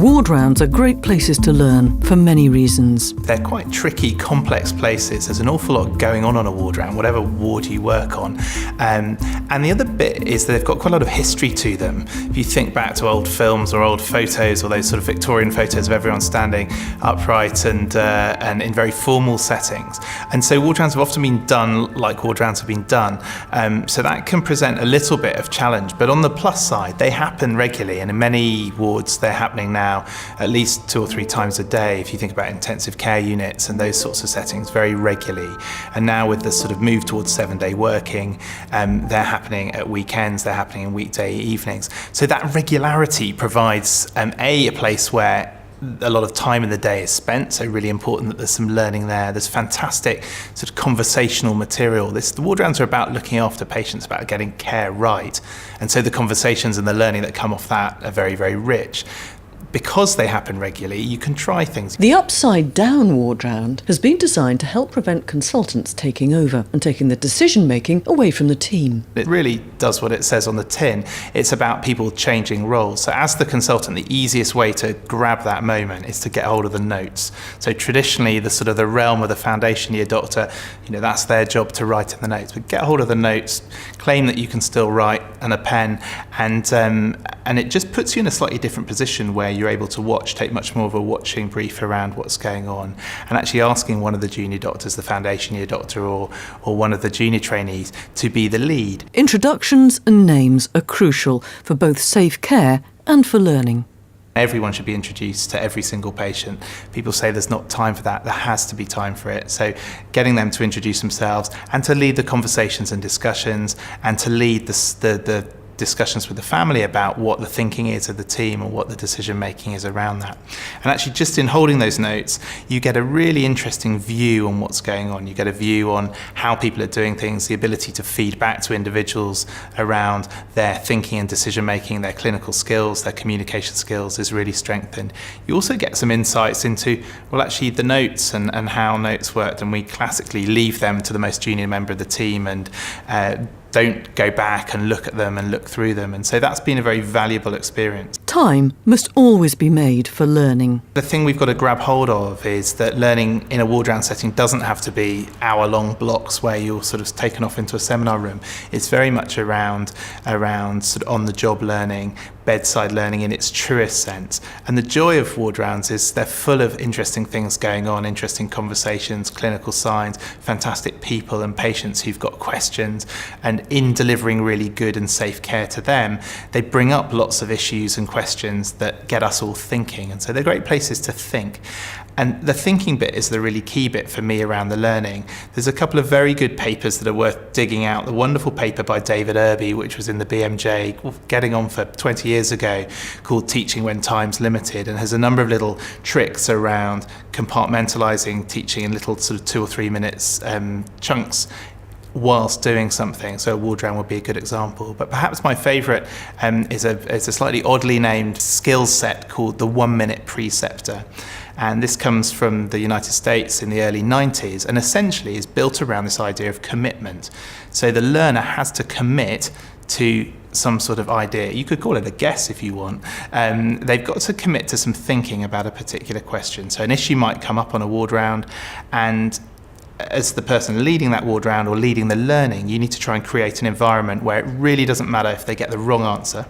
Ward rounds are great places to learn for many reasons. They're quite tricky, complex places. There's an awful lot going on a ward round, whatever ward you work on. And the other bit is that they've got quite a lot of history to them. If you think back to old films or old photos or those sort of Victorian photos of everyone standing upright and in very formal settings. And so ward rounds have often been done like ward rounds have been done. So that can present a little bit of challenge. But on the plus side, they happen regularly. And in many wards, they're happening now at least 2 or 3 times a day. If you think about intensive care units and those sorts of settings, very regularly. And now with the sort of move towards 7-day working, they're happening at weekends, they're happening in weekday evenings. So that regularity provides a place where a lot of time in the day is spent, so really important that there's some learning there. There's fantastic sort of conversational material. The ward rounds are about looking after patients, about getting care right. And so the conversations and the learning that come off that are very, very rich. Because they happen regularly, you can try things. The upside-down ward round has been designed to help prevent consultants taking over and taking the decision-making away from the team. It really does what it says on the tin. It's about people changing roles. So as the consultant, the easiest way to grab that moment is to get hold of the notes. So traditionally, the sort of the realm of the foundation year doctor, that's their job to write in the notes. But get hold of the notes, claim that you can still write and a pen, and it just puts you in a slightly different position where you're able to take much more of a watching brief around what's going on, and actually asking one of the junior doctors, the foundation year doctor or one of the junior trainees, to be the lead. Introductions and names are crucial for both safe care and for learning. Everyone should be introduced to every single patient. People say there's not time for that. There has to be time for it. So getting them to introduce themselves and to lead the conversations and discussions and to lead the discussions with the family about what the thinking is of the team and what the decision making is around that. And actually just in holding those notes, you get a really interesting view on what's going on. You get a view on how people are doing things, the ability to feed back to individuals around their thinking and decision making, their clinical skills, their communication skills is really strengthened. You also get some insights into, well, actually the notes and how notes worked, and we classically leave them to the most junior member of the team and don't go back and look at them and look through them. And so that's been a very valuable experience. Time must always be made for learning. The thing we've got to grab hold of is that learning in a ward round setting doesn't have to be hour-long blocks where you're sort of taken off into a seminar room. It's very much around sort of on-the-job learning, bedside learning in its truest sense. And the joy of ward rounds is they're full of interesting things going on, interesting conversations, clinical signs, fantastic people and patients who've got questions. And in delivering really good and safe care to them, they bring up lots of issues and questions that get us all thinking. And so they're great places to think. And the thinking bit is the really key bit for me around the learning. There's a couple of very good papers that are worth digging out. The wonderful paper by David Irby, which was in the BMJ, getting on for 20 years ago, called Teaching When Time's Limited, and has a number of little tricks around compartmentalising teaching in little sort of 2 or 3 minutes chunks whilst doing something. So a ward round would be a good example. But perhaps my favourite is a slightly oddly named skills set called the 1-minute preceptor. And this comes from the United States in the early 90s and essentially is built around this idea of commitment. So the learner has to commit to some sort of idea. You could call it a guess if you want. They've got to commit to some thinking about a particular question. So an issue might come up on a ward round, and as the person leading that ward round or leading the learning, you need to try and create an environment where it really doesn't matter if they get the wrong answer.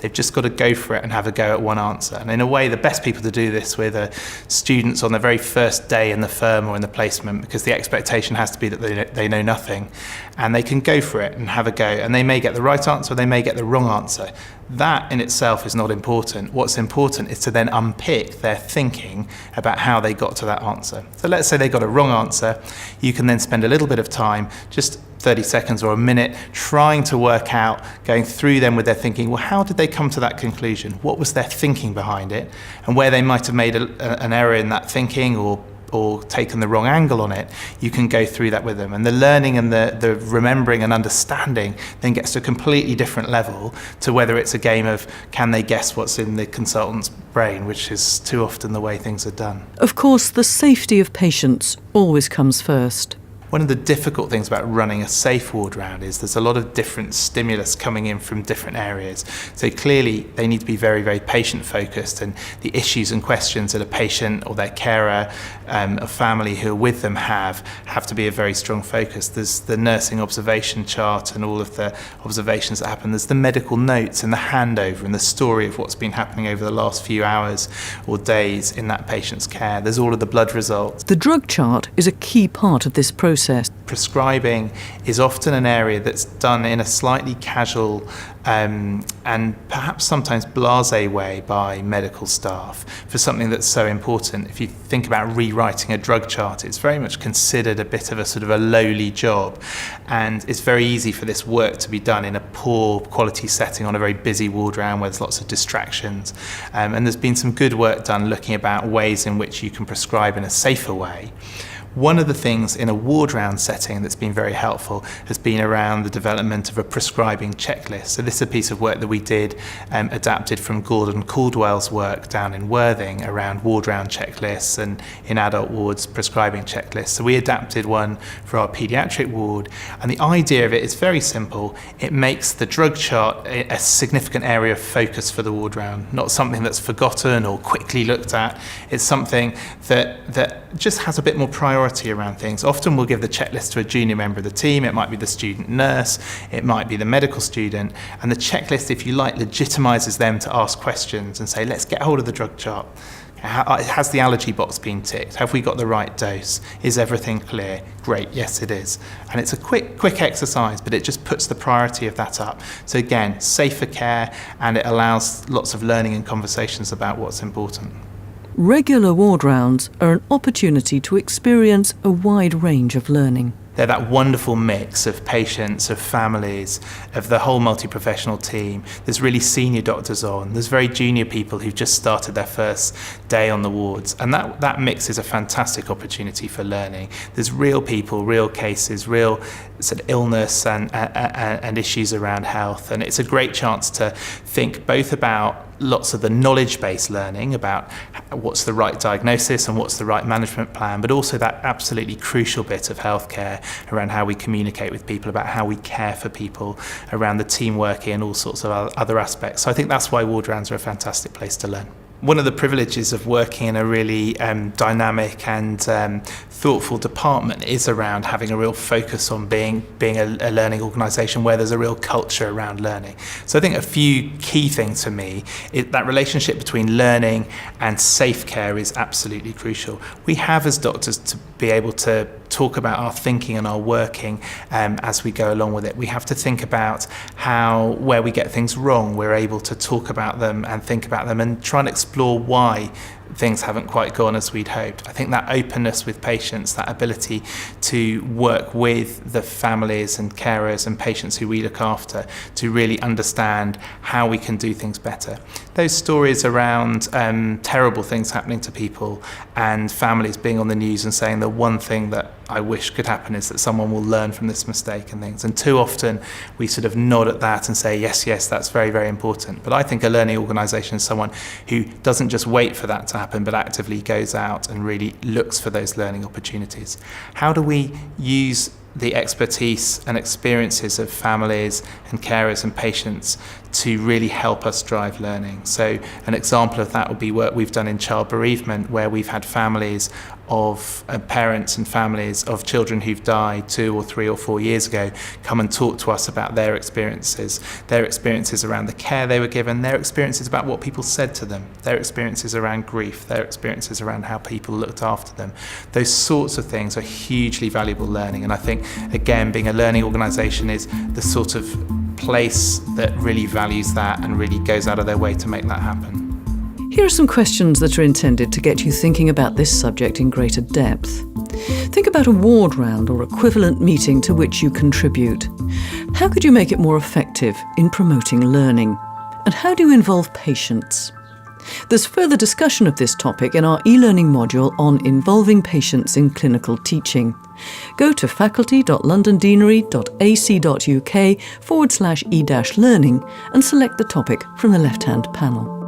They've just got to go for it and have a go at one answer. And in a way, the best people to do this with are students on the very first day in the firm or in the placement, because the expectation has to be that they know nothing. And they can go for it and have a go. And they may get the right answer, or they may get the wrong answer. That in itself is not important. What's important is to then unpick their thinking about how they got to that answer. So let's say they got a wrong answer. You can then spend a little bit of time, just 30 seconds or a minute, trying to work out, going through them with their thinking, well, how did they come to that conclusion? What was their thinking behind it? And where they might have made an error in that thinking or taken the wrong angle on it, you can go through that with them. And the learning and the remembering and understanding then gets to a completely different level to whether it's a game of can they guess what's in the consultant's brain, which is too often the way things are done. Of course, the safety of patients always comes first. One of the difficult things about running a safe ward round is there's a lot of different stimulus coming in from different areas. So clearly they need to be very, very patient focused, and the issues and questions that a patient or their carer, a family who are with them have to be a very strong focus. There's the nursing observation chart and all of the observations that happen. There's the medical notes and the handover and the story of what's been happening over the last few hours or days in that patient's care. There's all of the blood results. The drug chart is a key part of this process. Prescribing is often an area that's done in a slightly casual and perhaps sometimes blasé way by medical staff for something that's so important. If you think about rewriting a drug chart, it's very much considered a bit of a sort of a lowly job, and it's very easy for this work to be done in a poor quality setting on a very busy ward round where there's lots of distractions. And there's been some good work done looking about ways in which you can prescribe in a safer way. One of the things in a ward round setting that's been very helpful has been around the development of a prescribing checklist. So this is a piece of work that we did, adapted from Gordon Caldwell's work down in Worthing around ward round checklists and in adult wards prescribing checklists. So we adapted one for our paediatric ward, and the idea of it is very simple. It makes the drug chart a significant area of focus for the ward round, not something that's forgotten or quickly looked at. It's something that just has a bit more priority around things. Often we'll give the checklist to a junior member of the team. It might be the student nurse, it might be the medical student, and the checklist, if you like, legitimizes them to ask questions and say, let's get hold of the drug chart. Has the allergy box been ticked? Have we got the right dose? Is everything clear? Great, yes it is. And it's a quick exercise, but it just puts the priority of that up. So again, safer care, and it allows lots of learning and conversations about what's important. Regular ward rounds are an opportunity to experience a wide range of learning. They're that wonderful mix of patients, of families, of the whole multi-professional team. There's really senior doctors on. There's very junior people who've just started their first day on the wards. And that mix is a fantastic opportunity for learning. There's real people, real cases, real sort of illness and issues around health. And it's a great chance to think both about lots of the knowledge-based learning about what's the right diagnosis and what's the right management plan, but also that absolutely crucial bit of healthcare around how we communicate with people, about how we care for people, around the team working and all sorts of other aspects. So I think that's why ward rounds are a fantastic place to learn. One of the privileges of working in a really dynamic and thoughtful department is around having a real focus on being a learning organisation where there's a real culture around learning. So I think a few key things for me, that relationship between learning and safe care is absolutely crucial. We have as doctors to be able to talk about our thinking and our working as we go along with it. We have to think about where we get things wrong, we're able to talk about them and think about them and try and explore why things haven't quite gone as we'd hoped. I think that openness with patients, that ability to work with the families and carers and patients who we look after to really understand how we can do things better. Those stories around terrible things happening to people and families being on the news and saying the one thing that I wish could happen is that someone will learn from this mistake and things. And too often we sort of nod at that and say, yes, that's very, very important. But I think a learning organisation is someone who doesn't just wait for that to happen, but actively goes out and really looks for those learning opportunities. How do we use the expertise and experiences of families and carers and patients to really help us drive learning? So an example of that would be work we've done in child bereavement, where we've had families of parents and families of children who've died 2 or 3 or 4 years ago come and talk to us about their experiences around the care they were given, their experiences about what people said to them, their experiences around grief, their experiences around how people looked after them. Those sorts of things are hugely valuable learning, and I think, again, being a learning organisation is the sort of place that really values that and really goes out of their way to make that happen. Here are some questions that are intended to get you thinking about this subject in greater depth. Think about a ward round or equivalent meeting to which you contribute. How could you make it more effective in promoting learning? And how do you involve patients? There's further discussion of this topic in our e-learning module on involving patients in clinical teaching. Go to faculty.londondeanery.ac.uk/e-learning and select the topic from the left-hand panel.